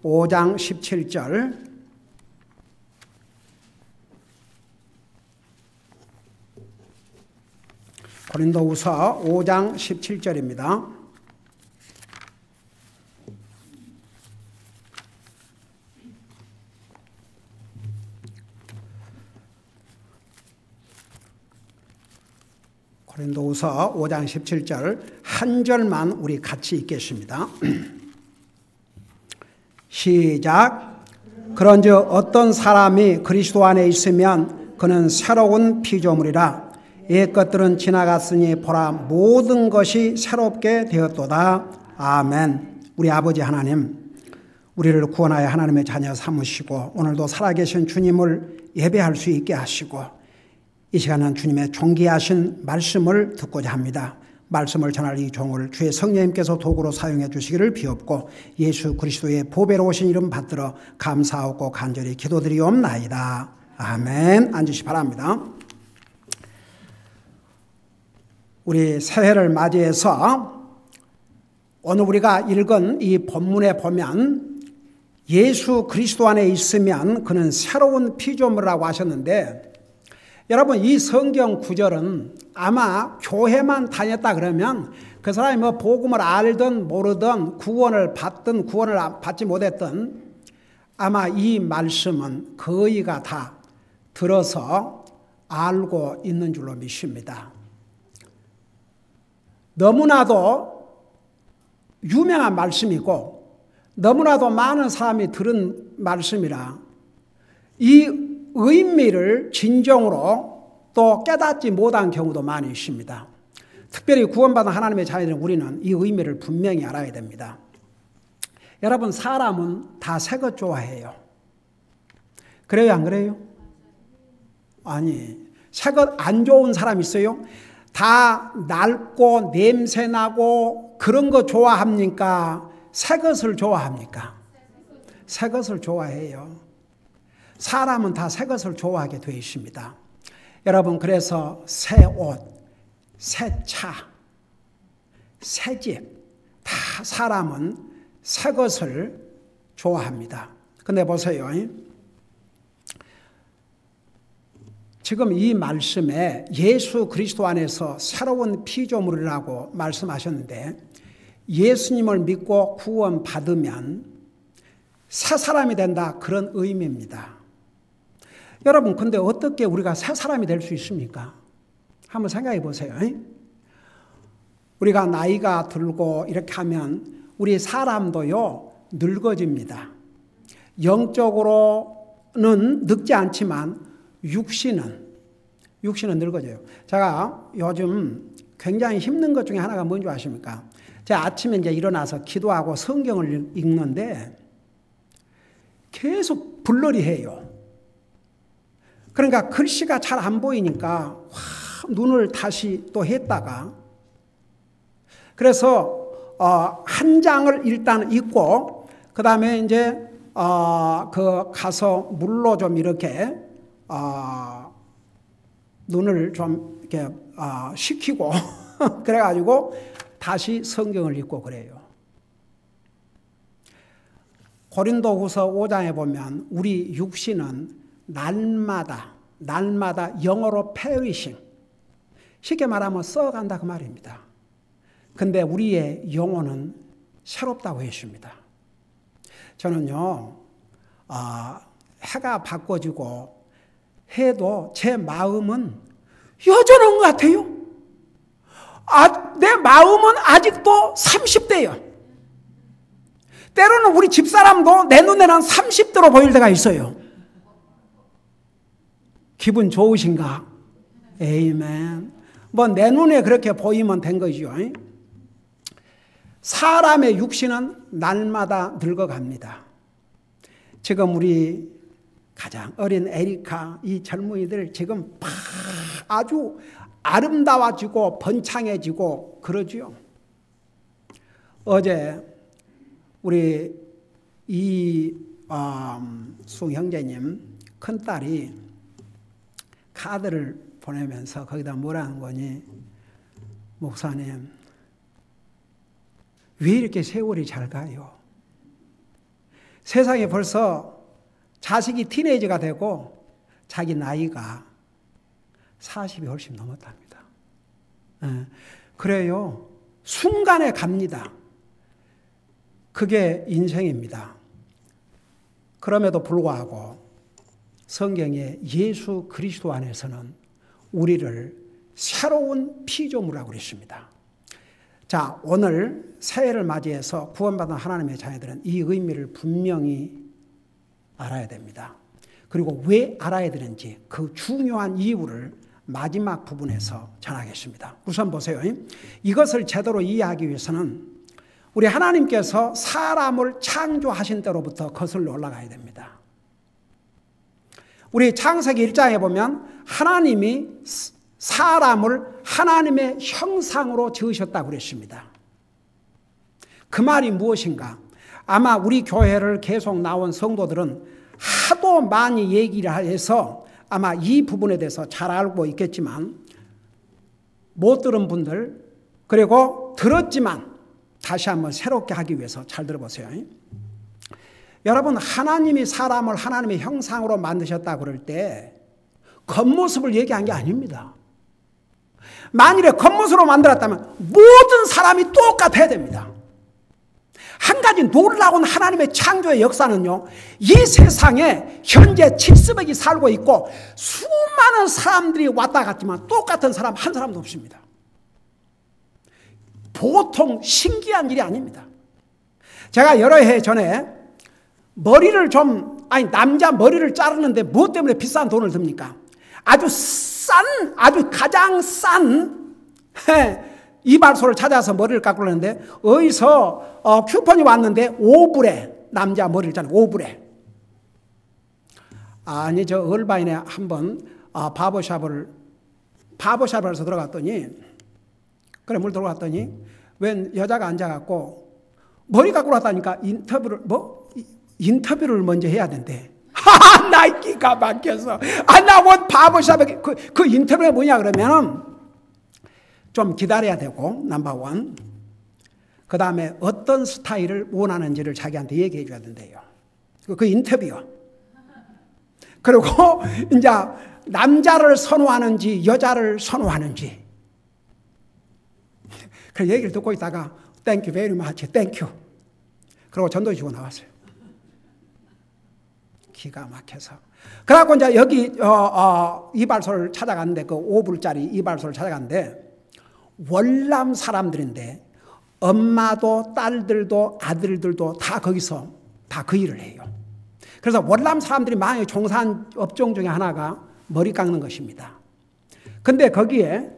5장 17절. 고린도후서 5장 17절입니다. 고린도후서 5장 17절 한 절만 우리 같이 읽겠습니다. 시작. 그런즉 어떤 사람이 그리스도 안에 있으면 그는 새로운 피조물이라. 옛 것들은 지나갔으니 보라 모든 것이 새롭게 되었도다. 아멘. 우리 아버지 하나님, 우리를 구원하여 하나님의 자녀 삼으시고 오늘도 살아계신 주님을 예배할 수 있게 하시고 이 시간은 주님의 존귀하신 말씀을 듣고자 합니다. 말씀을 전할 이 종을 주의 성령님께서 도구로 사용해 주시기를 비옵고 예수 그리스도의 보배로 오신 이름 받들어 감사하고 간절히 기도드리옵나이다. 아멘. 앉으시 바랍니다. 우리 새해를 맞이해서 오늘 우리가 읽은 이 본문에 보면 예수 그리스도 안에 있으면 그는 새로운 피조물이라고 하셨는데, 여러분 이 성경 구절은 아마 교회만 다녔다 그러면 그 사람이 뭐 복음을 알든 모르든 구원을 받든 구원을 받지 못했든 아마 이 말씀은 거의가 다 들어서 알고 있는 줄로 믿습니다. 너무나도 유명한 말씀이고 너무나도 많은 사람이 들은 말씀이라 이 의미를 진정으로 또 깨닫지 못한 경우도 많이 있습니다. 특별히 구원받은 하나님의 자녀들은 우리는 이 의미를 분명히 알아야 됩니다. 여러분 사람은 다 새 것 좋아해요. 그래요 안 그래요? 아니 새 것 안 좋은 사람 있어요? 다 낡고 냄새나고 그런 거 좋아합니까? 새 것을 좋아합니까? 새 것을 좋아해요. 사람은 다 새 것을 좋아하게 되어 있습니다. 여러분 그래서 새 옷, 새 차, 새 집, 다 사람은 새 것을 좋아합니다. 근데 보세요. 지금 이 말씀에 예수 그리스도 안에서 새로운 피조물이라고 말씀하셨는데 예수님을 믿고 구원받으면 새 사람이 된다 그런 의미입니다. 여러분 근데 어떻게 우리가 새 사람이 될 수 있습니까? 한번 생각해 보세요. 우리가 나이가 들고 이렇게 하면 우리 사람도요 늙어집니다. 영적으로는 늙지 않지만 육신은 늙어져요. 제가 요즘 굉장히 힘든 것 중에 하나가 뭔지 아십니까? 제가 아침에 이제 일어나서 기도하고 성경을 읽는데 계속 블러리해요. 그러니까 글씨가 잘 안 보이니까 눈을 다시 또 했다가 그래서 한 장을 일단 읽고 그 다음에 이제 가서 물로 좀 이렇게 눈을 좀 이렇게 식히고 그래가지고 다시 성경을 읽고 그래요. 고린도후서 5장에 보면 우리 육신은 날마다 영어로 perishing, 쉽게 말하면 써간다 그 말입니다. 근데 우리의 영혼은 새롭다고 했습니다. 저는요 해가 바꿔지고 해도 제 마음은 여전한 것 같아요. 내 마음은 아직도 30대예요. 때로는 우리 집사람도 내 눈에는 30대로 보일 때가 있어요. 기분 좋으신가? 에이멘. 뭐 내 눈에 그렇게 보이면 된 거죠. 사람의 육신은 날마다 늙어갑니다. 지금 우리 가장 어린 에리카 이 젊은이들 지금 아주 아름다워지고 번창해지고 그러지요. 어제 우리 이수 형제님 큰딸이 카드를 보내면서 거기다 뭐라는 거니? 목사님 왜 이렇게 세월이 잘 가요? 세상에 벌써 자식이 티네이저가 되고 자기 나이가 40이 훨씬 넘었답니다. 그래요. 순간에 갑니다. 그게 인생입니다. 그럼에도 불구하고 성경에 예수 그리스도 안에서는 우리를 새로운 피조물이라고 그랬습니다. 자, 오늘 새해를 맞이해서 구원받은 하나님의 자녀들은 이 의미를 분명히 알아야 됩니다. 그리고 왜 알아야 되는지 그 중요한 이유를 마지막 부분에서 전하겠습니다. 우선 보세요. 이것을 제대로 이해하기 위해서는 우리 하나님께서 사람을 창조하신 때로부터 거슬러 올라가야 됩니다. 우리 창세기 1장에 보면 하나님이 사람을 하나님의 형상으로 지으셨다고 그랬습니다. 그 말이 무엇인가? 아마 우리 교회를 계속 나온 성도들은 하도 많이 얘기를 해서 아마 이 부분에 대해서 잘 알고 있겠지만 못 들은 분들 그리고 들었지만 다시 한번 새롭게 하기 위해서 잘 들어보세요. 여러분, 하나님이 사람을 하나님의 형상으로 만드셨다고 그럴 때 겉모습을 얘기한 게 아닙니다. 만일에 겉모습으로 만들었다면 모든 사람이 똑같아야 됩니다. 한 가지 놀라운 하나님의 창조의 역사는요, 이 세상에 현재 700이 살고 있고 수많은 사람들이 왔다 갔지만 똑같은 사람 한 사람도 없습니다. 보통 신기한 일이 아닙니다. 제가 여러 해 전에 머리를 남자 머리를 자르는데 무엇 때문에 비싼 돈을 듭니까? 아주 가장 싼 이발소를 찾아서 머리를 깎으려는데 어디서 쿠폰이 왔는데 5불에 남자 머리를 자르는 5불에. 아니 저 얼바인에 한번 바버샵에서 들어갔더니 그래 물 들어갔더니 웬 여자가 앉아갖고 머리 깎으러 왔다니까 인터뷰를 먼저 해야 된대. 나 기가 막혀서. 나 원 바버샵에 그 인터뷰가 뭐냐 그러면은 좀 기다려야 되고 넘버1. 그 다음에 어떤 스타일을 원하는지를 자기한테 얘기해 줘야 된대요. 그 인터뷰요. 그리고 이제 남자를 선호하는지 여자를 선호하는지 그 얘기를 듣고 있다가 Thank you very much. Thank you. 그리고 전도 주고 나왔어요. 기가 막혀서. 그래갖고 이제 여기 이발소를 찾아갔는데 그 5불짜리 이발소를 찾아갔는데 월남 사람들인데 엄마도 딸들도 아들들도 다 거기서 다 그 일을 해요. 그래서 월남 사람들이 많이 종사한 업종 중에 하나가 머리 깎는 것입니다. 근데 거기에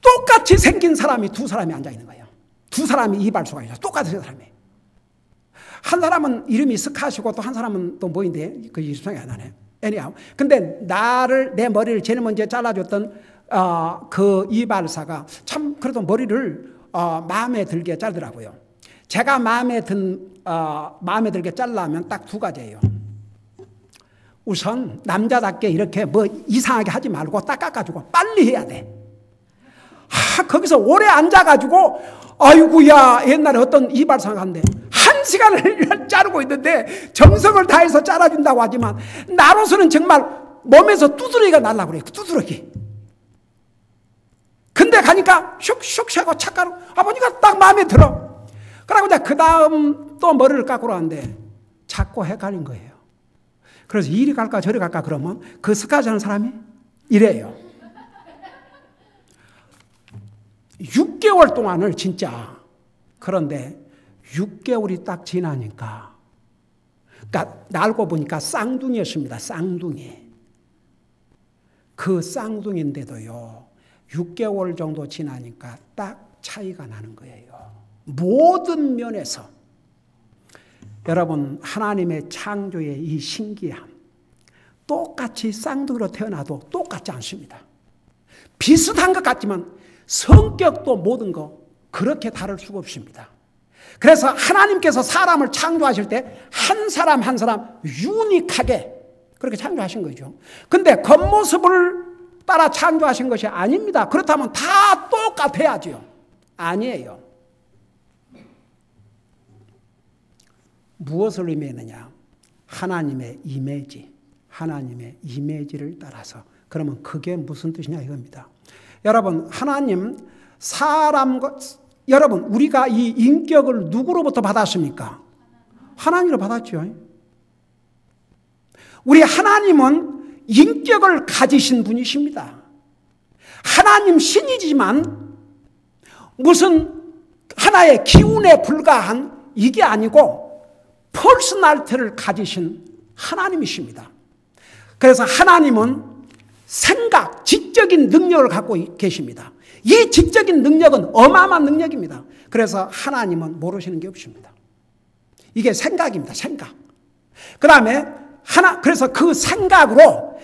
똑같이 생긴 사람이 두 사람이 앉아 있는 거예요. 두 사람이 이발소가 있어요. 똑같은 사람이. 한 사람은 이름이 스카시고 또 한 사람은 또 뭐인데 그 이름이 안 나네. anyhow. 근데 내 머리를 제일 먼저 잘라줬던 그 이발사가 참 그래도 머리를 마음에 들게 자르더라고요. 제가 마음에 들게 잘라면 딱 두 가지예요. 우선 남자답게 이렇게 뭐 이상하게 하지 말고 딱 깎아주고 빨리 해야 돼. 거기서 오래 앉아가지고 아이고야 옛날에 어떤 이발사가 한데 1시간을 자르고 있는데 정성을 다해서 잘라준다고 하지만 나로서는 정말 몸에서 두드러기가 날라고 그래요. 두드러기. 근데 가니까 슉슉 하고 착각 아버지가 딱 마음에 들어. 그러고 이제 그 다음 또 머리를 깎으러 왔는데 자꾸 헷갈린 거예요. 그래서 이리 갈까 저리 갈까 그러면 그 스카치 하는 사람이 이래요. 6개월 동안을 진짜. 그런데 6개월이 딱 지나니까 그러니까 알고 보니까 쌍둥이였습니다. 쌍둥이. 그 쌍둥이인데도요 6개월 정도 지나니까 딱 차이가 나는 거예요. 모든 면에서. 여러분, 하나님의 창조의 이 신기함, 똑같이 쌍둥이로 태어나도 똑같지 않습니다. 비슷한 것 같지만 성격도 모든 거 그렇게 다를 수가 없습니다. 그래서 하나님께서 사람을 창조하실 때 한 사람 한 사람 유니크하게 그렇게 창조하신 거죠. 근데 겉모습을 따라 창조하신 것이 아닙니다. 그렇다면 다 똑같아야죠. 아니에요. 무엇을 의미하느냐? 하나님의 이미지, 하나님의 이미지를 따라서. 그러면 그게 무슨 뜻이냐 이겁니다. 여러분, 하나님 사람과 여러분 우리가 이 인격을 누구로부터 받았습니까? 하나님으로 받았죠. 우리 하나님은 인격을 가지신 분이십니다. 하나님 신이지만 무슨 하나의 기운에 불과한 이게 아니고 퍼스널리티를 가지신 하나님이십니다. 그래서 하나님은 생각, 지적인 능력을 갖고 계십니다. 이 지적인 능력은 어마어마한 능력입니다. 그래서 하나님은 모르시는 게 없습니다. 이게 생각입니다. 생각. 그 다음에 그래서 그 생각으로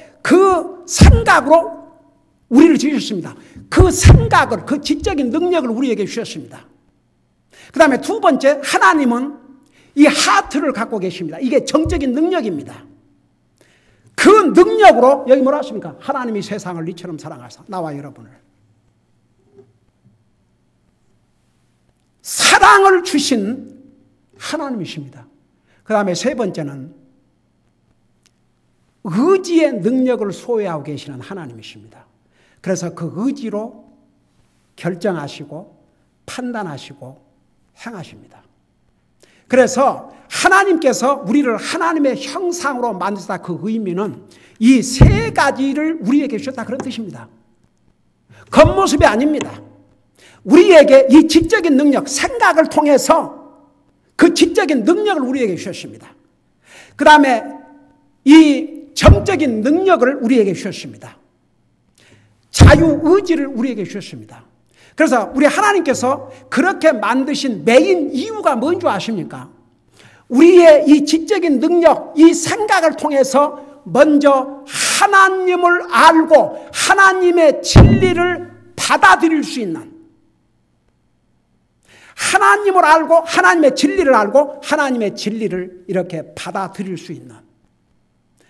우리를 지으셨습니다. 그 생각을, 그 지적인 능력을 우리에게 주셨습니다. 그 다음에 두 번째, 하나님은 이 하트를 갖고 계십니다. 이게 정적인 능력입니다. 그 능력으로 여기 뭐라 하십니까? 하나님이 세상을 이처럼 사랑하사 나와 여러분을 사랑을 주신 하나님이십니다. 그 다음에 세 번째는 의지의 능력을 소유하고 계시는 하나님이십니다. 그래서 그 의지로 결정하시고 판단하시고 행하십니다. 그래서 하나님께서 우리를 하나님의 형상으로 만드셨다. 그 의미는 이 세 가지를 우리에게 주셨다 그런 뜻입니다. 겉모습이 아닙니다. 우리에게 이 지적인 능력, 생각을 통해서 그 지적인 능력을 우리에게 주셨습니다. 그 다음에 이 정적인 능력을 우리에게 주셨습니다. 자유의지를 우리에게 주셨습니다. 그래서 우리 하나님께서 그렇게 만드신 메인 이유가 뭔지 아십니까? 우리의 이 지적인 능력, 이 생각을 통해서 먼저 하나님을 알고 하나님의 진리를 받아들일 수 있는, 하나님을 알고 하나님의 진리를 알고 하나님의 진리를 이렇게 받아들일 수 있는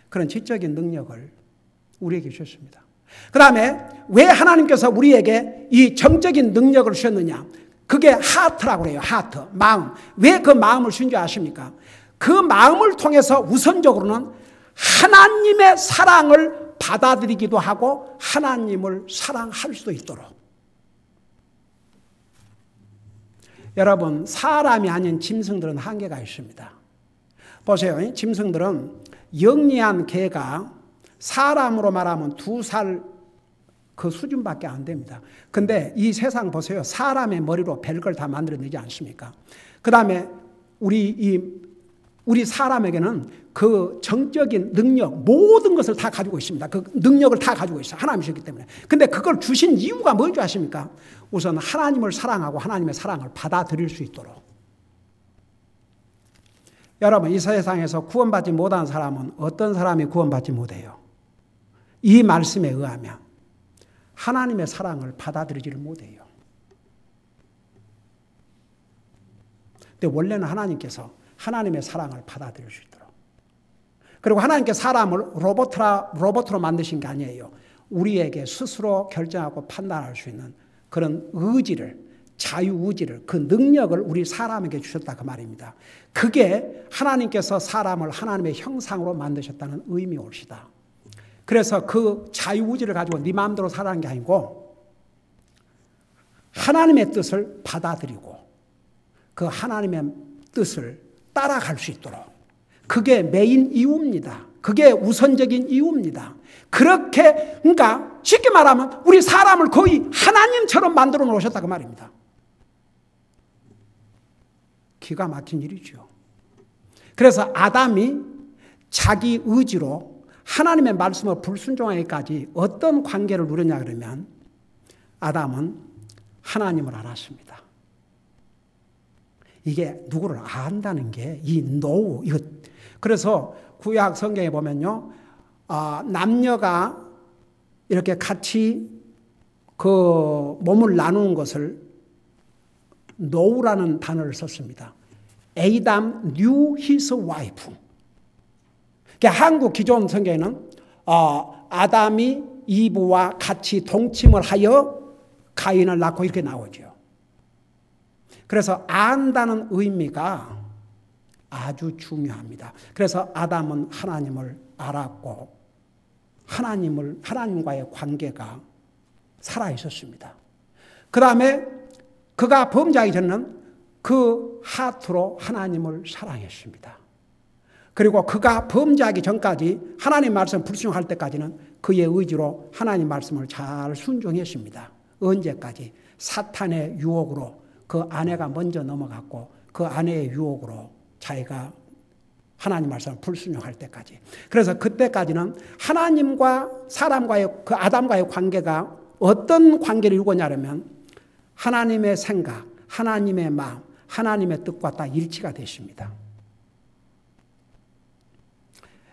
그런 지적인 능력을 우리에게 주셨습니다. 그 다음에 왜 하나님께서 우리에게 이 정적인 능력을 주셨느냐? 그게 하트라고 그래요. 하트, 마음. 왜 그 마음을 주신 줄 아십니까? 그 마음을 통해서 우선적으로는 하나님의 사랑을 받아들이기도 하고 하나님을 사랑할 수도 있도록. 여러분, 사람이 아닌 짐승들은 한계가 있습니다. 보세요. 짐승들은 영리한 개가 사람으로 말하면 2살 그 수준밖에 안 됩니다. 근데 이 세상 보세요. 사람의 머리로 별걸 다 만들어내지 않습니까? 그 다음에 우리 사람에게는 그 정적인 능력, 모든 것을 다 가지고 있습니다. 그 능력을 다 가지고 있어요. 하나님이셨기 때문에. 근데 그걸 주신 이유가 뭔지 아십니까? 우선 하나님을 사랑하고 하나님의 사랑을 받아들일 수 있도록. 여러분, 이 세상에서 구원받지 못한 사람은 어떤 사람이 구원받지 못해요? 이 말씀에 의하면 하나님의 사랑을 받아들이지를 못해요. 근데 원래는 하나님께서 하나님의 사랑을 받아들일 수 있도록. 그리고 하나님께 사람을 로봇으로 만드신 게 아니에요. 우리에게 스스로 결정하고 판단할 수 있는 그런 의지를, 자유의지를, 그 능력을 우리 사람에게 주셨다 그 말입니다. 그게 하나님께서 사람을 하나님의 형상으로 만드셨다는 의미올시다. 그래서 그 자유의지를 가지고 네 마음대로 살아가는 게 아니고 하나님의 뜻을 받아들이고 그 하나님의 뜻을 따라갈 수 있도록. 그게 메인 이유입니다. 그게 우선적인 이유입니다. 그렇게, 그러니까 쉽게 말하면 우리 사람을 거의 하나님처럼 만들어 놓으셨다 그 말입니다. 기가 막힌 일이죠. 그래서 아담이 자기 의지로 하나님의 말씀을 불순종하기까지 어떤 관계를 누렸냐 그러면 아담은 하나님을 알았습니다. 이게 누구를 안다는 게 이 노우, 이거. 그래서 구약 성경에 보면요, 남녀가 이렇게 같이 그 몸을 나누는 것을 노우라는 단어를 썼습니다. Adam knew his wife. 한국 기존 성경에는 아담이 이브와 같이 동침을 하여 가인을 낳고 이렇게 나오죠. 그래서 안다는 의미가 아주 중요합니다. 그래서 아담은 하나님을 알았고 하나님과의 관계가 살아 있었습니다. 그 다음에 그가 범죄하기 전에는 그 하트로 하나님을 사랑했습니다. 그리고 그가 범죄하기 전까지 하나님 말씀 불순종할 때까지는 그의 의지로 하나님 말씀을 잘 순종했습니다. 언제까지? 사탄의 유혹으로 그 아내가 먼저 넘어갔고 그 아내의 유혹으로 자기가 하나님 말씀을 불순종할 때까지. 그래서 그때까지는 하나님과 사람과의 그 아담과의 관계가 어떤 관계를 이루었냐면 하나님의 생각, 하나님의 마음, 하나님의 뜻과 다 일치가 됐습니다.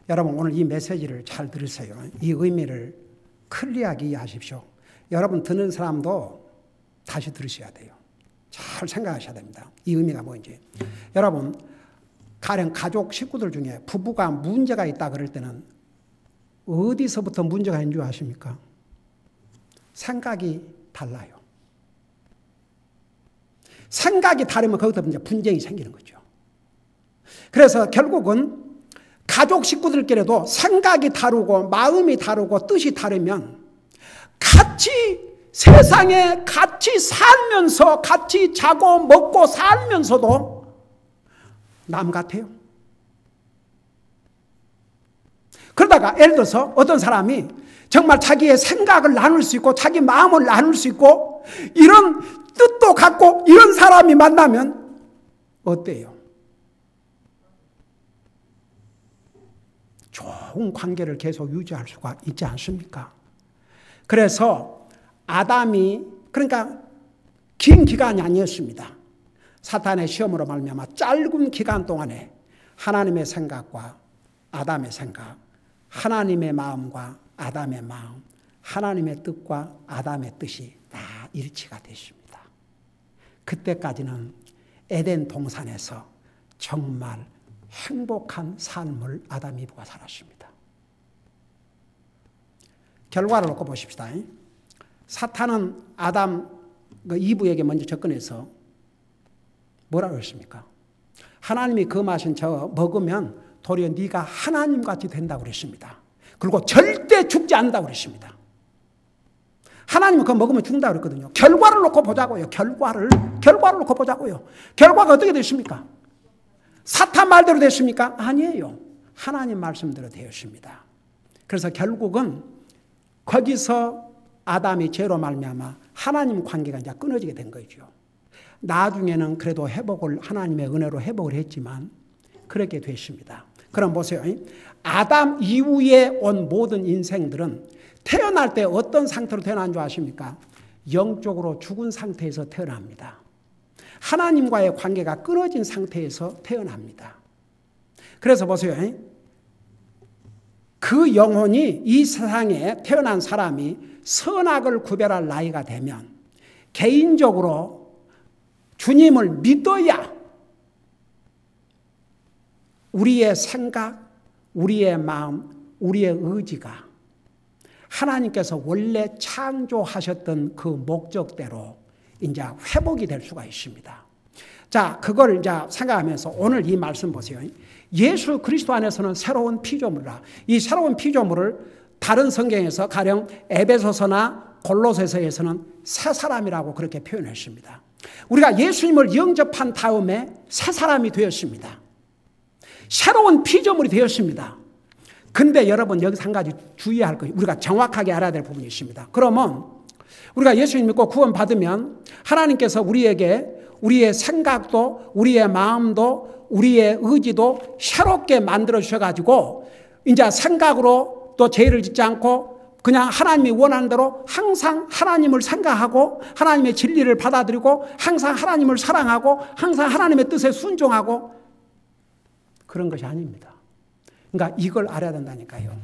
여러분 오늘 이 메시지를 잘 들으세요. 이 의미를 클리어하게 이해하십시오. 여러분 듣는 사람도 다시 들으셔야 돼요. 잘 생각하셔야 됩니다. 이 의미가 뭔지. 여러분 가령 가족 식구들 중에 부부가 문제가 있다 그럴 때는 어디서부터 문제가 있는 줄 아십니까? 생각이 달라요. 생각이 다르면 거기서 이제 분쟁이 생기는 거죠. 그래서 결국은 가족 식구들끼리도 생각이 다르고 마음이 다르고 뜻이 다르면 같이 세상에 같이 살면서 같이 자고 먹고 살면서도 남 같아요. 그러다가 예를 들어서 어떤 사람이 정말 자기의 생각을 나눌 수 있고 자기 마음을 나눌 수 있고 이런 뜻도 갖고 이런 사람이 만나면 어때요? 좋은 관계를 계속 유지할 수가 있지 않습니까? 그래서 아담이 그러니까 긴 기간이 아니었습니다. 사탄의 시험으로 말미암아 짧은 기간 동안에 하나님의 생각과 아담의 생각, 하나님의 마음과 아담의 마음, 하나님의 뜻과 아담의 뜻이 다 일치가 됐습니다. 그때까지는 에덴 동산에서 정말 행복한 삶을 아담 이브가 살았습니다. 결과를 놓고 보십시다. 사탄은 아담 이브에게 먼저 접근해서 뭐라고 했습니까? 하나님이 금하신 저 먹으면 도리어 네가 하나님같이 된다고 그랬습니다. 그리고 절대 죽지 않는다고 그랬습니다. 하나님은 그거 먹으면 죽는다고 그랬거든요. 결과를 놓고 보자고요. 결과를 놓고 보자고요. 결과가 어떻게 됐습니까? 사탄 말대로 됐습니까? 아니에요. 하나님 말씀대로 되었습니다. 그래서 결국은 거기서 아담이 죄로 말미암아 하나님 관계가 이제 끊어지게 된 거죠. 나중에는 그래도 회복을 하나님의 은혜로 회복을 했지만 그렇게 됐습니다. 그럼 보세요. 아담 이후에 온 모든 인생들은 태어날 때 어떤 상태로 태어난 줄 아십니까? 영적으로 죽은 상태에서 태어납니다. 하나님과의 관계가 끊어진 상태에서 태어납니다. 그래서 보세요. 그 영혼이 이 세상에 태어난 사람이 선악을 구별할 나이가 되면 개인적으로 주님을 믿어야 우리의 생각, 우리의 마음, 우리의 의지가 하나님께서 원래 창조하셨던 그 목적대로 이제 회복이 될 수가 있습니다. 자, 그걸 이제 생각하면서 오늘 이 말씀 보세요. 예수 그리스도 안에서는 새로운 피조물이라. 이 새로운 피조물을 다른 성경에서 가령 에베소서나 골로새서에서는 새 사람이라고 그렇게 표현했습니다. 우리가 예수님을 영접한 다음에 새 사람이 되었습니다. 새로운 피조물이 되었습니다. 근데 여러분 여기서 한 가지 주의할 거 우리가 정확하게 알아야 될 부분이 있습니다. 그러면 우리가 예수님 믿고 구원받으면 하나님께서 우리에게 우리의 생각도 우리의 마음도 우리의 의지도 새롭게 만들어 주셔가지고 이제 생각으로 또 죄를 짓지 않고 그냥 하나님이 원하는 대로 항상 하나님을 생각하고 하나님의 진리를 받아들이고 항상 하나님을 사랑하고 항상 하나님의 뜻에 순종하고 그런 것이 아닙니다. 그러니까 이걸 알아야 된다니까요.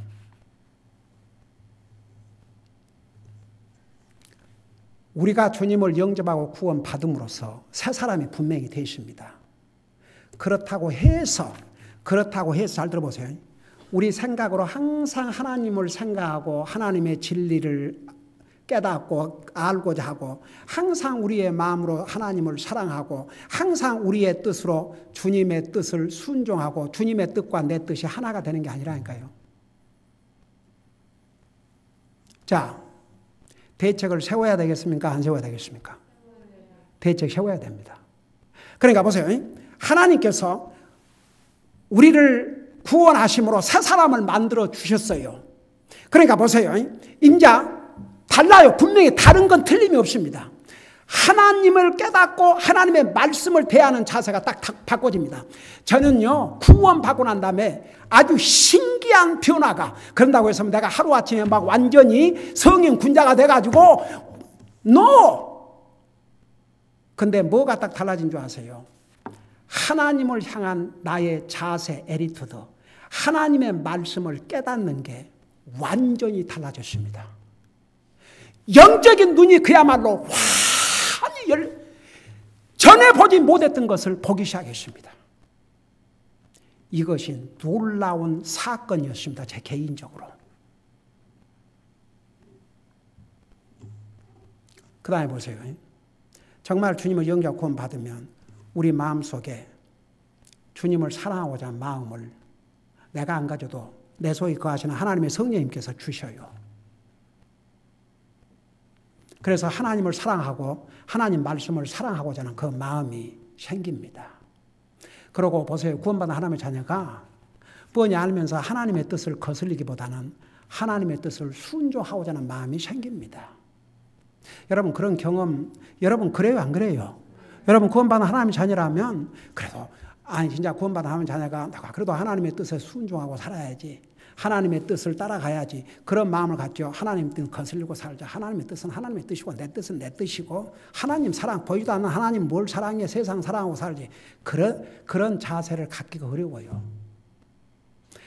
우리가 주님을 영접하고 구원받음으로써 새 사람이 분명히 되십니다. 그렇다고 해서 잘 들어보세요. 우리 생각으로 항상 하나님을 생각하고 하나님의 진리를 깨닫고 알고자 하고 항상 우리의 마음으로 하나님을 사랑하고 항상 우리의 뜻으로 주님의 뜻을 순종하고 주님의 뜻과 내 뜻이 하나가 되는 게 아니라니까요. 자, 대책을 세워야 되겠습니까? 안 세워야 되겠습니까? 대책 세워야 됩니다. 그러니까 보세요. 하나님께서 우리를 구원하심으로 새 사람을 만들어 주셨어요. 그러니까 보세요. 인자 달라요. 분명히 다른 건 틀림이 없습니다. 하나님을 깨닫고 하나님의 말씀을 대하는 자세가 딱 바꿔집니다. 저는요, 구원받고 난 다음에 아주 신기한 변화가, 그런다고 해서 내가 하루아침에 막 완전히 성인 군자가 돼가지고 근데 뭐가 딱 달라진 줄 아세요? 하나님을 향한 나의 자세, 에티튜드, 하나님의 말씀을 깨닫는 게 완전히 달라졌습니다. 영적인 눈이 그야말로 환히 전에 보지 못했던 것을 보기 시작했습니다. 이것이 놀라운 사건이었습니다. 제 개인적으로. 그 다음에 보세요. 정말 주님을 영접 구원 받으면 우리 마음속에 주님을 사랑하고자 하는 마음을 내가 안 가져도 내 속에 거하시는 하나님의 성령님께서 주셔요. 그래서 하나님을 사랑하고 하나님 말씀을 사랑하고자 하는 그 마음이 생깁니다. 그러고 보세요. 구원받은 하나님의 자녀가 뻔히 알면서 하나님의 뜻을 거슬리기보다는 하나님의 뜻을 순종하고자 하는 마음이 생깁니다. 여러분 그런 경험, 여러분 그래요 안 그래요? 여러분 구원받은 하나님의 자녀라면 그래도 진짜 구원받은 하나님의 자녀가 그래도 하나님의 뜻에 순종하고 살아야지. 하나님의 뜻을 따라가야지. 그런 마음을 갖죠. 하나님 뜻 거슬리고 살자. 하나님의 뜻은 하나님의 뜻이고 내 뜻은 내 뜻이고 하나님 사랑 보이지도 않는 하나님 뭘 사랑해. 세상 사랑하고 살지. 그런 자세를 갖기가 어려워요.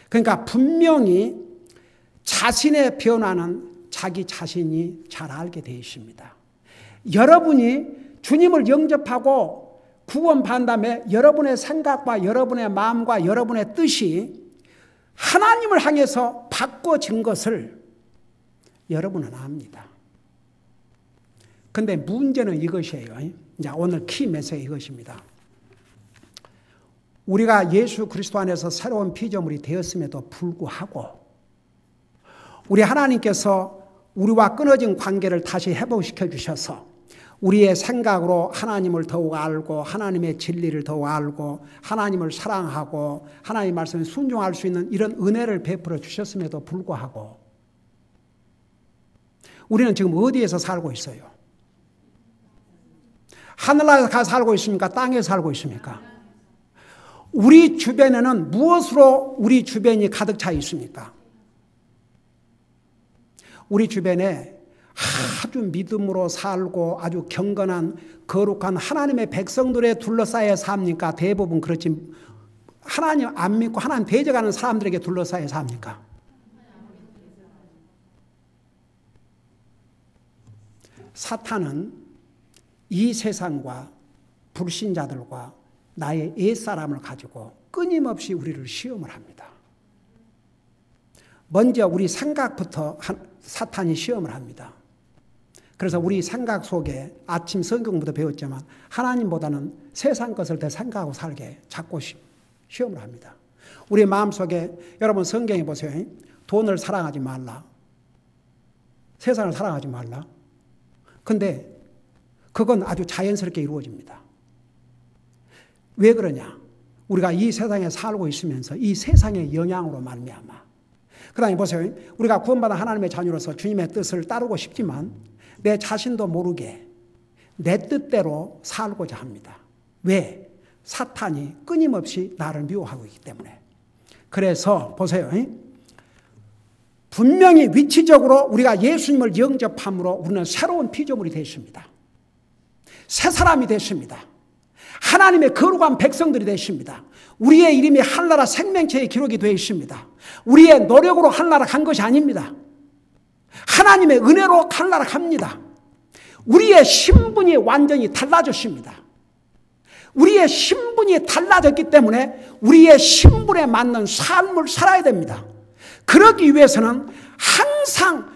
그러니까 분명히 자신의 변화는 자기 자신이 잘 알게 되어 있습니다. 여러분이 주님을 영접하고 구원받은 다음에 여러분의 생각과 여러분의 마음과 여러분의 뜻이 하나님을 향해서 바꿔진 것을 여러분은 압니다. 그런데 문제는 이것이에요. 이제 오늘 키 메시지 이것입니다. 우리가 예수 그리스도 안에서 새로운 피조물이 되었음에도 불구하고 우리 하나님께서 우리와 끊어진 관계를 다시 회복시켜 주셔서 우리의 생각으로 하나님을 더욱 알고 하나님의 진리를 더욱 알고 하나님을 사랑하고 하나님의 말씀에 순종할 수 있는 이런 은혜를 베풀어 주셨음에도 불구하고 우리는 지금 어디에서 살고 있어요? 하늘나라에서 가서 살고 있습니까? 땅에서 살고 있습니까? 우리 주변에는 무엇으로 우리 주변이 가득 차 있습니까? 우리 주변에 아주 믿음으로 살고 아주 경건한 거룩한 하나님의 백성들에 둘러싸여 삽니까? 대부분 그렇지. 하나님 안 믿고 하나님 대적하는 사람들에게 둘러싸여 삽니까? 사탄은 이 세상과 불신자들과 나의 옛사람을 가지고 끊임없이 우리를 시험을 합니다. 먼저 우리 생각부터 사탄이 시험을 합니다. 그래서 우리 생각 속에 아침 성경부터 배웠지만 하나님보다는 세상 것을 더 생각하고 살게 자꾸 시험을 합니다. 우리 마음속에 여러분 성경에 보세요. 돈을 사랑하지 말라. 세상을 사랑하지 말라. 근데 그건 아주 자연스럽게 이루어집니다. 왜 그러냐? 우리가 이 세상에 살고 있으면서 이 세상의 영향으로 말미암아. 그 다음에 보세요. 우리가 구원받은 하나님의 자녀로서 주님의 뜻을 따르고 싶지만 내 자신도 모르게 내 뜻대로 살고자 합니다. 왜? 사탄이 끊임없이 나를 미워하고 있기 때문에. 그래서 보세요. 분명히 위치적으로 우리가 예수님을 영접함으로 우리는 새로운 피조물이 됐습니다. 새 사람이 됐습니다. 하나님의 거룩한 백성들이 됐습니다. 우리의 이름이 하늘나라 생명체에 기록이 되어 있습니다. 우리의 노력으로 하늘나라 간 것이 아닙니다. 하나님의 은혜로 하늘나라 갑니다. 우리의 신분이 완전히 달라졌습니다. 우리의 신분이 달라졌기 때문에 우리의 신분에 맞는 삶을 살아야 됩니다. 그러기 위해서는 항상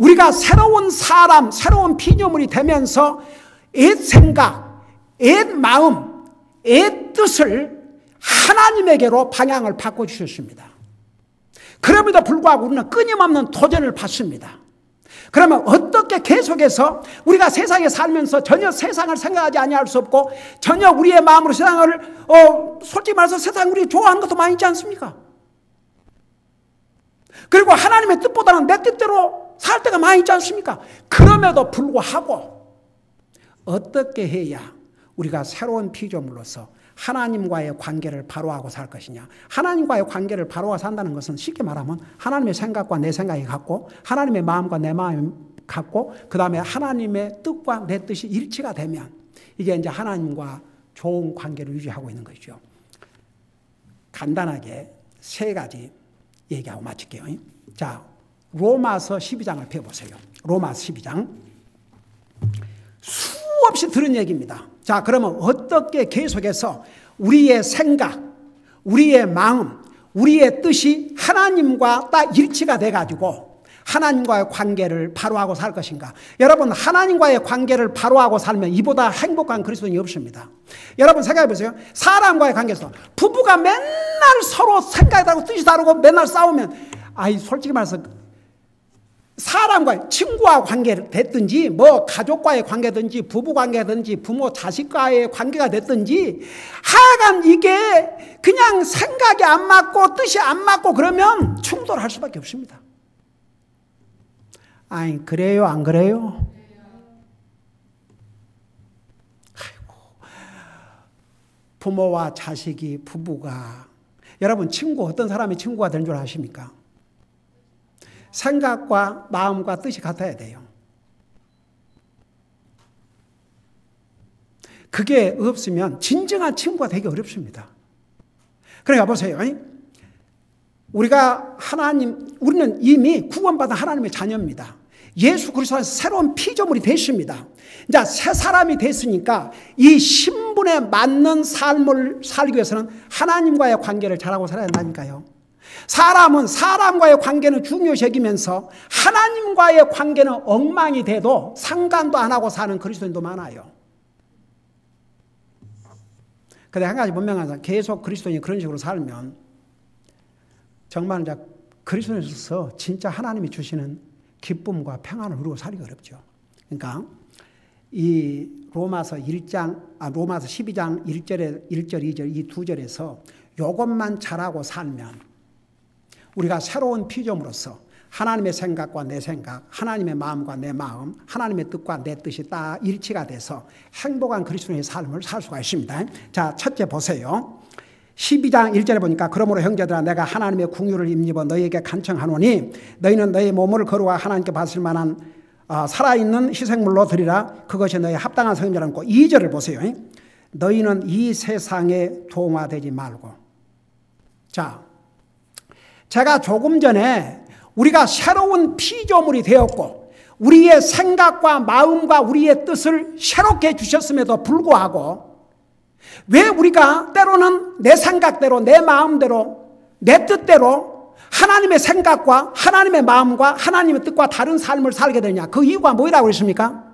우리가 새로운 사람, 새로운 피조물이 되면서 옛 생각, 옛 마음, 옛 뜻을 하나님에게로 방향을 바꿔주셨습니다. 그럼에도 불구하고 우리는 끊임없는 도전을 받습니다. 그러면 어떻게 계속해서 우리가 세상에 살면서 전혀 세상을 생각하지 아니할 수 없고 전혀 우리의 마음으로 세상을 솔직히 말해서 세상 우리 좋아하는 것도 많이 있지 않습니까? 그리고 하나님의 뜻보다는 내 뜻대로 살 때가 많이 있지 않습니까? 그럼에도 불구하고 어떻게 해야 우리가 새로운 피조물로서 하나님과의 관계를 바로하고 살 것이냐. 하나님과의 관계를 바로하고 산다는 것은 쉽게 말하면 하나님의 생각과 내 생각이 같고 하나님의 마음과 내 마음이 같고 그 다음에 하나님의 뜻과 내 뜻이 일치가 되면 이게 이제 하나님과 좋은 관계를 유지하고 있는 것이죠. 간단하게 세 가지 얘기하고 마칠게요. 자, 로마서 12장을 펴보세요. 로마서 12장. 수없이 들은 얘기입니다. 자, 그러면 어떻게 계속해서 우리의 생각, 우리의 마음, 우리의 뜻이 하나님과 딱 일치가 돼가지고 하나님과의 관계를 바로하고 살 것인가? 여러분, 하나님과의 관계를 바로하고 살면 이보다 행복한 그리스도인이 없습니다. 여러분 생각해 보세요. 사람과의 관계에서 부부가 맨날 서로 생각이 다르고 뜻이 다르고 맨날 싸우면 솔직히 말해서 사람과의 친구와 관계가 됐든지 뭐 가족과의 관계든지 부부 관계든지 부모 자식과의 관계가 됐든지 하여간 이게 그냥 생각이 안 맞고 뜻이 안 맞고 그러면 충돌할 수밖에 없습니다. 그래요? 안 그래요? 부모와 자식이 부부가 여러분 친구 어떤 사람이 친구가 된 줄 아십니까? 생각과 마음과 뜻이 같아야 돼요. 그게 없으면 진정한 친구가 되기 어렵습니다. 그러니까 보세요. 우리는 이미 구원받은 하나님의 자녀입니다. 예수 그리스도 안에서 새로운 피조물이 됐습니다. 이제 새 사람이 됐으니까 이 신분에 맞는 삶을 살기 위해서는 하나님과의 관계를 잘하고 살아야 한다니까요. 사람은 사람과의 관계는 중요시 여기면서 하나님과의 관계는 엉망이 돼도 상관도 안 하고 사는 그리스도인도 많아요. 근데 한 가지 분명한 계속 그리스도인이 그런 식으로 살면 정말 이제 그리스도인으로서 진짜 하나님이 주시는 기쁨과 평안을 누리고 살기 어렵죠. 그러니까 이 로마서 12장 1절, 2절 이 두 절에서 이것만 잘하고 살면 우리가 새로운 피조물로서 하나님의 생각과 내 생각, 하나님의 마음과 내 마음, 하나님의 뜻과 내 뜻이 딱 일치가 돼서 행복한 그리스도인의 삶을 살 수가 있습니다. 자, 첫째 보세요. 12장 1절에 보니까 그러므로 형제들아 내가 하나님의 궁유를 힘입어 너희에게 간청하노니 너희는 너희 몸을 거룩하고 하나님께 바칠 만한 살아있는 희생물로 드리라. 그것이 너희 합당한 성전이라는 거. 2절을 보세요. 너희는 이 세상에 동화되지 말고. 자, 제가 조금 전에 우리가 새로운 피조물이 되었고 우리의 생각과 마음과 우리의 뜻을 새롭게 주셨음에도 불구하고 왜 우리가 때로는 내 생각대로 내 마음대로 내 뜻대로 하나님의 생각과 하나님의 마음과 하나님의 뜻과 다른 삶을 살게 되냐? 그 이유가 뭐라고 그랬습니까?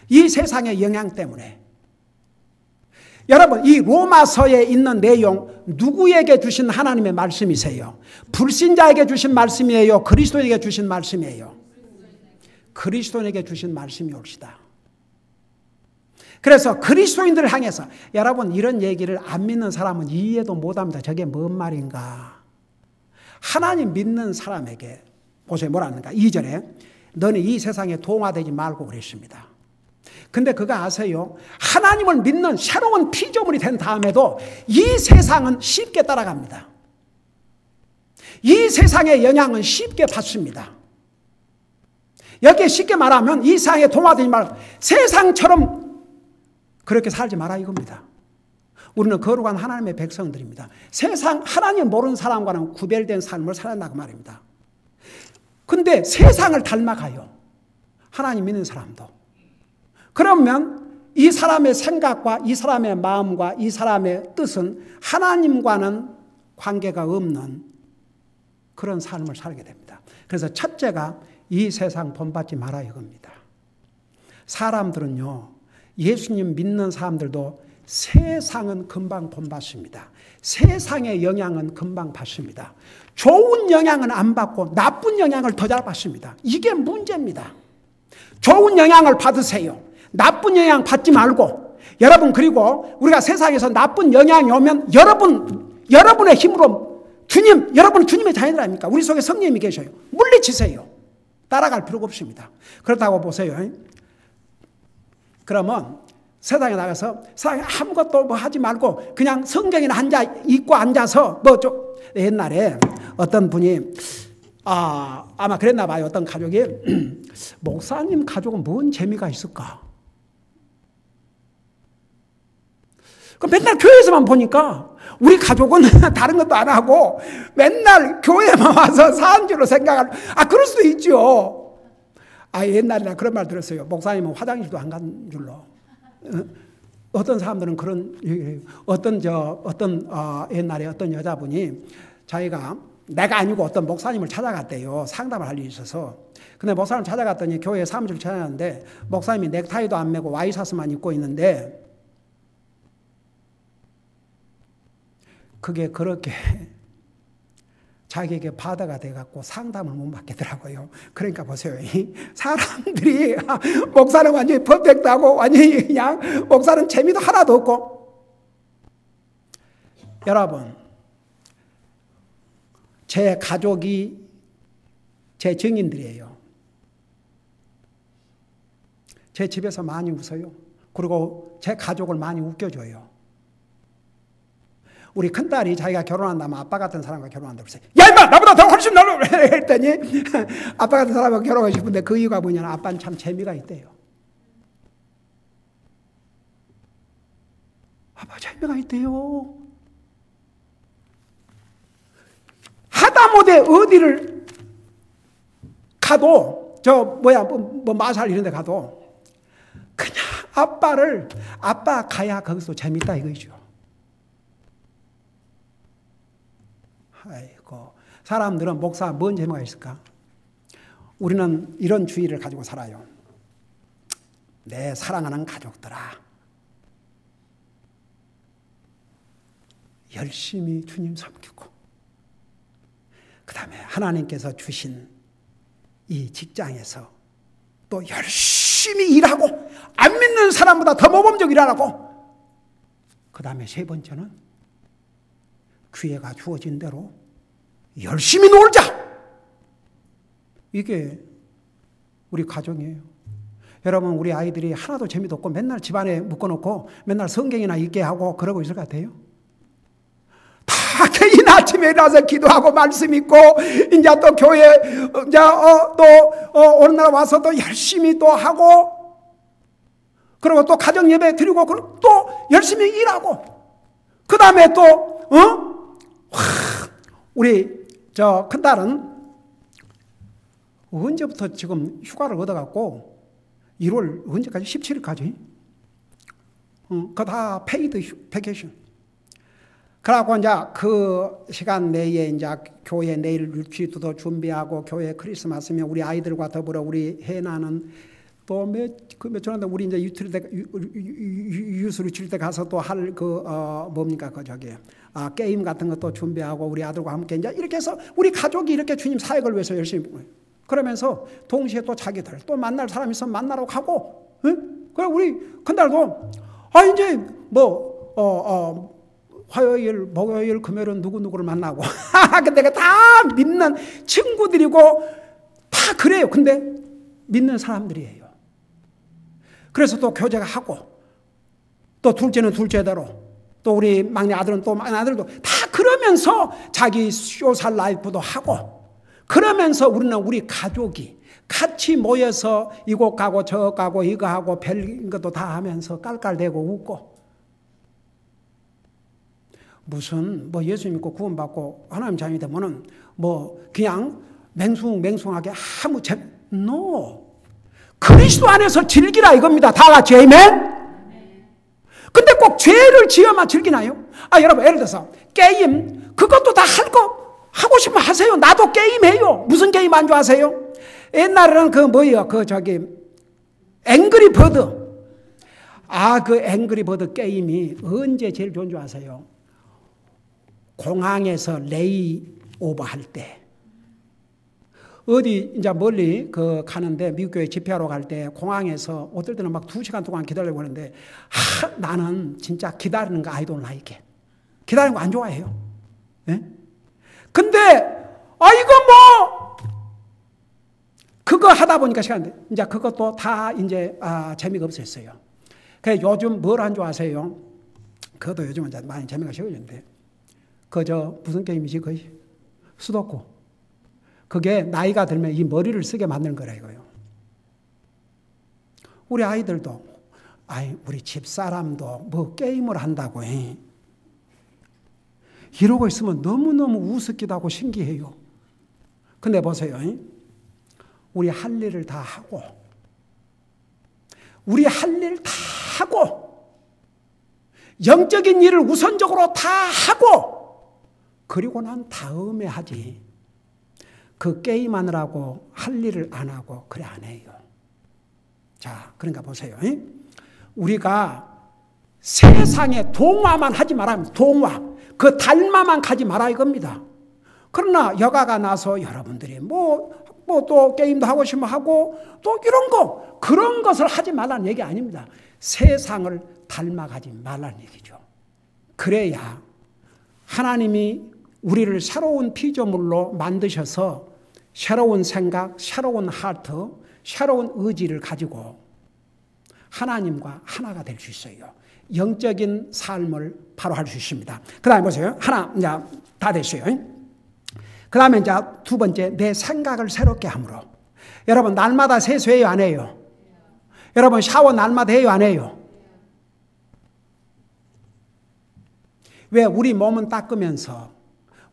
이 세상의 영향 때문에. 여러분, 이 로마서에 있는 내용 누구에게 주신 하나님의 말씀이세요? 불신자에게 주신 말씀이에요? 그리스도에게 주신 말씀이에요? 그리스도에게 주신 말씀이 옳시다. 그래서 그리스도인들을 향해서 여러분 이런 얘기를 안 믿는 사람은 이해도 못합니다. 저게 뭔 말인가? 하나님 믿는 사람에게 보세요. 뭐라 하는가? 2절에 너는 이 세상에 동화되지 말고 그랬습니다. 근데 그거 아세요? 하나님을 믿는 새로운 피조물이 된 다음에도 이 세상은 쉽게 따라갑니다. 이 세상의 영향은 쉽게 받습니다. 여기에 쉽게 말하면 이 세상에 동화되지 말고 세상처럼 그렇게 살지 마라 이겁니다. 우리는 거룩한 하나님의 백성들입니다. 세상 하나님 모르는 사람과는 구별된 삶을 살아야 한다고 말입니다. 근데 세상을 닮아가요. 하나님 믿는 사람도. 그러면 이 사람의 생각과 이 사람의 마음과 이 사람의 뜻은 하나님과는 관계가 없는 그런 삶을 살게 됩니다. 그래서 첫째가 이 세상 본받지 마라 이겁니다. 사람들은요, 예수님 믿는 사람들도 세상은 금방 본받습니다. 세상의 영향은 금방 받습니다. 좋은 영향은 안 받고 나쁜 영향을 더 잘 받습니다. 이게 문제입니다. 좋은 영향을 받으세요. 나쁜 영향 받지 말고. 여러분, 그리고 우리가 세상에서 나쁜 영향이 오면 여러분의 힘으로 여러분은 주님의 자녀들 아닙니까? 우리 속에 성령님이 계셔요. 물리치세요. 따라갈 필요가 없습니다. 그렇다고 보세요. 그러면 세상에 나가서 세상에 아무것도 뭐 하지 말고 그냥 성경이나 읽고 앉아서 옛날에 어떤 분이 아마 그랬나 봐요. 어떤 가족이 목사님 가족은 뭔 재미가 있을까? 그 맨날 교회에서만 보니까 우리 가족은 다른 것도 안 하고 맨날 교회에만 와서 사는 줄로 생각할, 그럴 수도 있죠. 옛날에 그런 말 들었어요. 목사님은 화장실도 안 간 줄로. 어떤 사람들은 옛날에 어떤 여자분이 자기가 내가 아니고 어떤 목사님을 찾아갔대요. 상담을 할 일이 있어서. 근데 목사님 찾아갔더니 교회 사무실 찾아갔는데 목사님이 넥타이도 안 매고 와이셔츠만 입고 있는데 그게 그렇게 자기에게 바다가 돼갖고 상담을 못 받겠더라고요. 그러니까 보세요. 사람들이 목사는 완전히 퍼펙트하고 완전히 그냥 목사는 재미도 하나도 없고. 여러분, 제 가족이 제 증인들이에요. 제 집에서 많이 웃어요. 그리고 제 가족을 많이 웃겨줘요. 우리 큰딸이 자기가 결혼한다면 아빠 같은 사람과 결혼한다고 그랬어요. 야, 임마! 나보다 더 훨씬 나로! 했더니 아빠 같은 사람과 결혼하고 싶은데 그 이유가 뭐냐면 아빠는 참 재미가 있대요. 아빠 재미가 있대요. 하다못해 어디를 가도 마살 이런 데 가도 그냥 아빠 가야 거기서 재밌다 이거죠. 아이고, 사람들은 목사 뭔 재미가 있을까? 우리는 이런 주의를 가지고 살아요. 내 사랑하는 가족들아, 열심히 주님 섬기고 그 다음에 하나님께서 주신 이 직장에서 또 열심히 일하고 안 믿는 사람보다 더 모범적 일하라고. 그 다음에 세 번째는 기회가 주어진 대로 열심히 놀자. 이게 우리 가정이에요. 여러분, 우리 아이들이 하나도 재미도 없고 맨날 집안에 묶어놓고 맨날 성경이나 읽게 하고 그러고 있을 것 같아요? 다 개인 아침에 일어나서 기도하고 말씀 읽고 이제 또 교회 오는 날 와서 또 열심히 또 하고 그리고 또 가정 예배 드리고 그리고 또 열심히 일하고 그 다음에 또 우리 큰딸은 언제부터 지금 휴가를 얻어갖고 1월 언제까지? 17일까지? 그거 다 페이드 베케이션. 그래갖고 이제 그 시간 내에 이제 교회 내일 리트리트도 준비하고 교회 크리스마스면 우리 아이들과 더불어 우리 해나는 또 며칠 한데 우리 이제 유스 리트리트 가서 또 할 게임 같은 것도 준비하고 우리 아들과 함께 이제 이렇게 해서 우리 가족이 이렇게 주님 사역을 위해서 열심히 그러면서 동시에 또 자기들 또 만날 사람 있으면 만나러 가고, 그래 우리 큰딸도 이제 화요일, 목요일, 금요일은 누구를 만나고 근데 다 믿는 친구들이고 다 그래요. 근데 믿는 사람들이에요. 그래서 또 교제가 하고 또 둘째는 둘째대로 또 우리 막내 아들은 또 막내 아들도 다 그러면서 자기 소셜 라이프도 하고 그러면서 우리는 우리 가족이 같이 모여서 이곳 가고 저곳 가고 이거 하고 별 것도 다 하면서 깔깔대고 웃고 무슨 예수 믿고 구원받고 하나님 자녀이 되면은 그냥 맹숭하게 아무 no. 그리스도 안에서 즐기라 이겁니다. 다 같이 아멘. 근데 꼭 죄를 지어만 즐기나요? 여러분 예를 들어서 게임 그것도 다 하고 싶으면 하세요. 나도 게임해요. 무슨 게임 안 좋아하세요? 옛날에는 그 뭐예요? 그 저기 앵그리 버드. 그 앵그리 버드 게임이 언제 제일 좋은 줄 아세요? 공항에서 레이 오버 할 때. 어디 이제 멀리 가는데 미국 교회 집회하러 갈 때 공항에서 어떨 때는 막 2시간 동안 기다리고 하는데 나는 진짜 기다리는 거 I don't like it. 기다리는 거 안 좋아해요. 네? 근데 이거 뭐 그거 하다 보니까 시간이 이제 그것도 다 이제 재미가 없었어요. 그래서 요즘 뭘 한 줄 아세요? 그것도 요즘은 이제 많이 재미가 식어졌는데 무슨 게임이지? 거의 수도쿠. 그게 나이가 들면 이 머리를 쓰게 만드는 거라 이거요. 우리 아이들도 우리 집사람도 뭐 게임을 한다고 해. 이러고 있으면 너무너무 우습기도 하고 신기해요. 근데 보세요. 우리 할 일을 다 하고 영적인 일을 우선적으로 다 하고 그리고 난 다음에 하지. 그 게임하느라고 할 일을 안 하고 그래 안 해요. 자, 그러니까 보세요. 우리가 세상에 동화만 하지 마라. 동화. 그 달마만 가지 마라 이겁니다. 그러나 여가가 나서 여러분들이 뭐 또 게임도 하고 싶으면 하고 또 이런 거 그런 것을 하지 말라는 얘기 아닙니다. 세상을 닮아가지 말라는 얘기죠. 그래야 하나님이 우리를 새로운 피조물로 만드셔서 새로운 생각, 새로운 하트, 새로운 의지를 가지고 하나님과 하나가 될 수 있어요. 영적인 삶을 바로 할 수 있습니다. 그 다음에 보세요. 하나, 이제 다 됐어요. 그 다음에 이제 두 번째, 내 생각을 새롭게 함으로. 여러분, 날마다 세수해요, 안 해요? 여러분, 샤워 날마다 해요, 안 해요? 왜 우리 몸은 닦으면서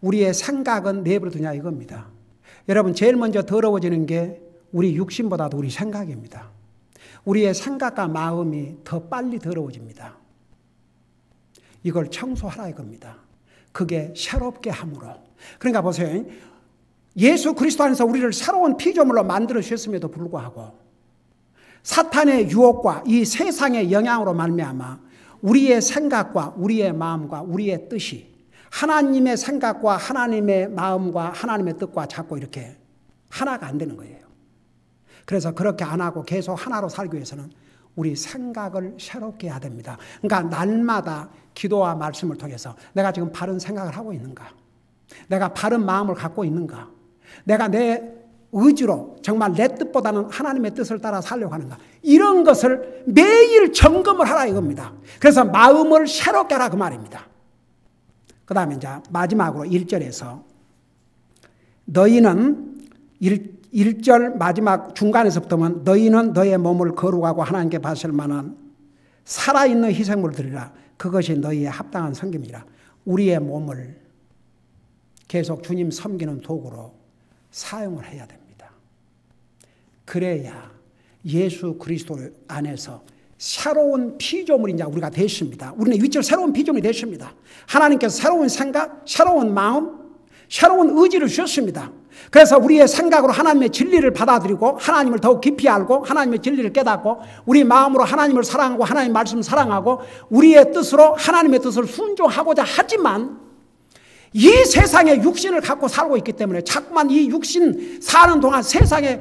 우리의 생각은 내버려두냐 이겁니다. 여러분, 제일 먼저 더러워지는 게 우리 육신보다도 우리 생각입니다. 우리의 생각과 마음이 더 빨리 더러워집니다. 이걸 청소하라 이겁니다. 그게 새롭게 함으로. 그러니까 보세요. 예수 그리스도 안에서 우리를 새로운 피조물로 만들어 주셨음에도 불구하고 사탄의 유혹과 이 세상의 영향으로 말미암아 우리의 생각과 우리의 마음과 우리의 뜻이 하나님의 생각과 하나님의 마음과 하나님의 뜻과 자꾸 이렇게 하나가 안 되는 거예요. 그래서 그렇게 안 하고 계속 하나로 살기 위해서는 우리 생각을 새롭게 해야 됩니다. 그러니까 날마다 기도와 말씀을 통해서 내가 지금 바른 생각을 하고 있는가? 내가 바른 마음을 갖고 있는가? 내가 내 의지로 정말 내 뜻보다는 하나님의 뜻을 따라 살려고 하는가? 이런 것을 매일 점검을 하라 이겁니다. 그래서 마음을 새롭게 하라 그 말입니다. 그 다음에 이제 마지막으로 1절에서 너희는 1절 마지막 중간에서부터는 너희는 너의 몸을 거룩하고 하나님께 바칠 만한 살아있는 희생물을 드리라. 그것이 너희의 합당한 섬김이라. 우리의 몸을 계속 주님 섬기는 도구로 사용을 해야 됩니다. 그래야 예수 그리스도 안에서 새로운 피조물이 이제 우리가 됐습니다. 우리는 이처럼 새로운 피조물이 됐습니다. 하나님께서 새로운 생각, 새로운 마음, 새로운 의지를 주셨습니다. 그래서 우리의 생각으로 하나님의 진리를 받아들이고 하나님을 더욱 깊이 알고 하나님의 진리를 깨닫고 우리 마음으로 하나님을 사랑하고 하나님 말씀을 사랑하고 우리의 뜻으로 하나님의 뜻을 순종하고자 하지만 이 세상의 육신을 갖고 살고 있기 때문에 자꾸만 이 육신 사는 동안 세상에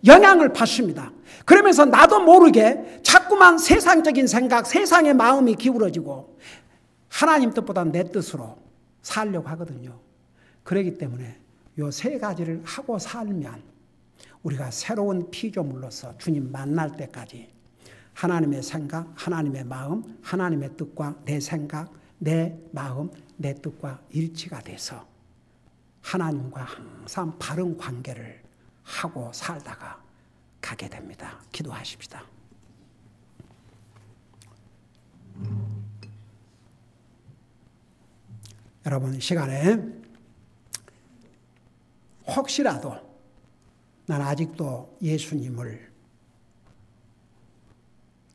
영향을 받습니다. 그러면서 나도 모르게 자꾸만 세상적인 생각, 세상의 마음이 기울어지고 하나님 뜻보다 내 뜻으로 살려고 하거든요. 그렇기 때문에 요 세 가지를 하고 살면 우리가 새로운 피조물로서 주님 만날 때까지 하나님의 생각, 하나님의 마음, 하나님의 뜻과 내 생각, 내 마음, 내 뜻과 일치가 돼서 하나님과 항상 바른 관계를 하고 살다가 가게 됩니다. 기도하십시다. 여러분, 이 시간에 혹시라도 난 아직도 예수님을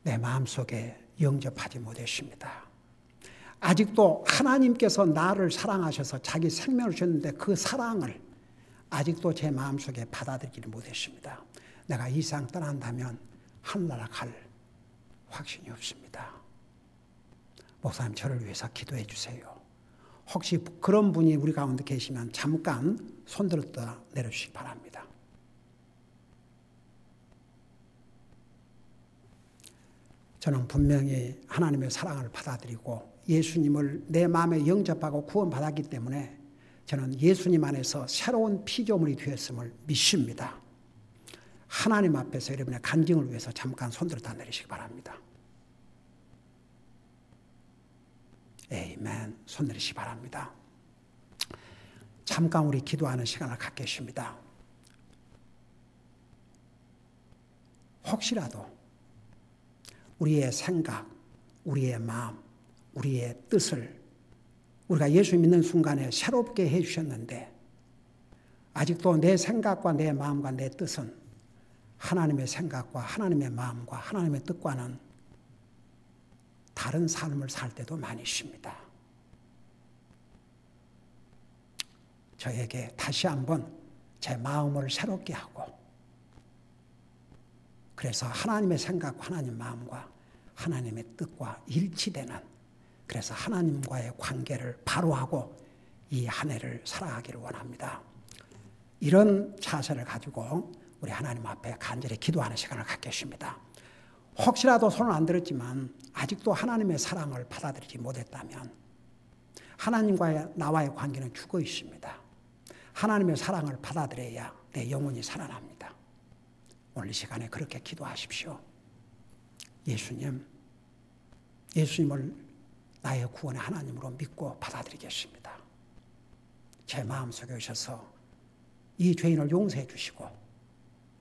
내 마음속에 영접하지 못했습니다. 아직도 하나님께서 나를 사랑하셔서 자기 생명을 주셨는데 그 사랑을 아직도 제 마음속에 받아들이지 못했습니다. 내가 이 세상 떠난다면 하늘나라 갈 확신이 없습니다. 목사님 저를 위해서 기도해 주세요. 혹시 그런 분이 우리 가운데 계시면 잠깐 손들었다 내려주시기 바랍니다. 저는 분명히 하나님의 사랑을 받아들이고 예수님을 내 마음에 영접하고 구원받았기 때문에 저는 예수님 안에서 새로운 피조물이 되었음을 믿습니다. 하나님 앞에서 여러분의 간증을 위해서 잠깐 손들었다 내리시기 바랍니다. 에이멘. 손 내리시기 바랍니다. 잠깐 우리 기도하는 시간을 갖겠습니다. 혹시라도 우리의 생각, 우리의 마음, 우리의 뜻을 우리가 예수 믿는 순간에 새롭게 해주셨는데 아직도 내 생각과 내 마음과 내 뜻은 하나님의 생각과 하나님의 마음과 하나님의 뜻과는 다른 삶을 살 때도 많이 있습니다. 저에게 다시 한번 제 마음을 새롭게 하고 그래서 하나님의 생각과 하나님의 마음과 하나님의 뜻과 일치되는 그래서 하나님과의 관계를 바로 하고 이 한 해를 살아가기를 원합니다. 이런 자세를 가지고 우리 하나님 앞에 간절히 기도하는 시간을 갖겠습니다. 혹시라도 손을 안 들었지만 아직도 하나님의 사랑을 받아들이지 못했다면 하나님과의 나와의 관계는 죽어 있습니다. 하나님의 사랑을 받아들여야 내 영혼이 살아납니다. 오늘 이 시간에 그렇게 기도하십시오. 예수님을 나의 구원의 하나님으로 믿고 받아들이겠습니다. 제 마음속에 오셔서 이 죄인을 용서해 주시고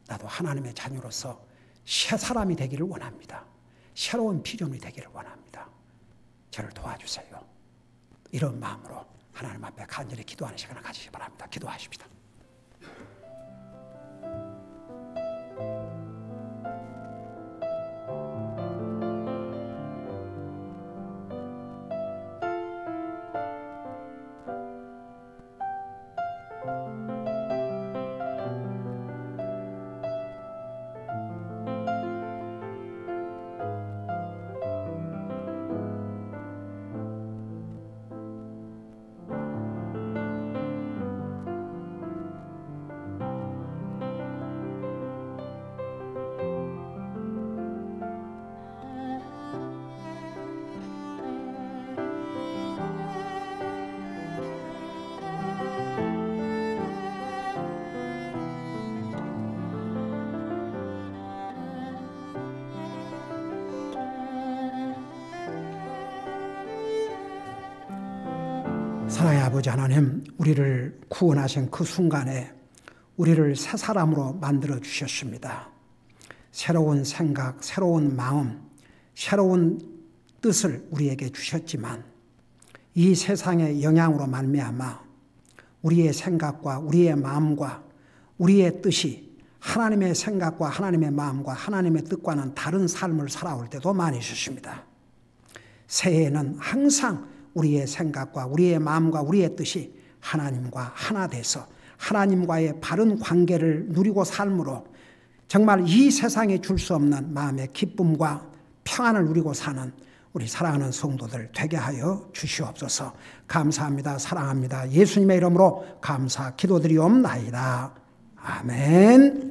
나도 하나님의 자녀로서 새 사람이 되기를 원합니다. 새로운 피조물이 되기를 원합니다. 저를 도와주세요. 이런 마음으로 하나님 앞에 간절히 기도하는 시간을 가지시기 바랍니다. 기도하십시다. 사랑의 아버지 하나님, 우리를 구원하신 그 순간에 우리를 새 사람으로 만들어 주셨습니다. 새로운 생각, 새로운 마음, 새로운 뜻을 우리에게 주셨지만 이 세상의 영향으로 말미암아 우리의 생각과 우리의 마음과 우리의 뜻이 하나님의 생각과 하나님의 마음과 하나님의 뜻과는 다른 삶을 살아올 때도 많이 있었습니다. 새해에는 항상 우리의 생각과 우리의 마음과 우리의 뜻이 하나님과 하나 돼서 하나님과의 바른 관계를 누리고 삶으로 정말 이 세상에 줄 수 없는 마음의 기쁨과 평안을 누리고 사는 우리 사랑하는 성도들 되게 하여 주시옵소서. 감사합니다. 사랑합니다. 예수님의 이름으로 감사 기도드리옵나이다. 아멘.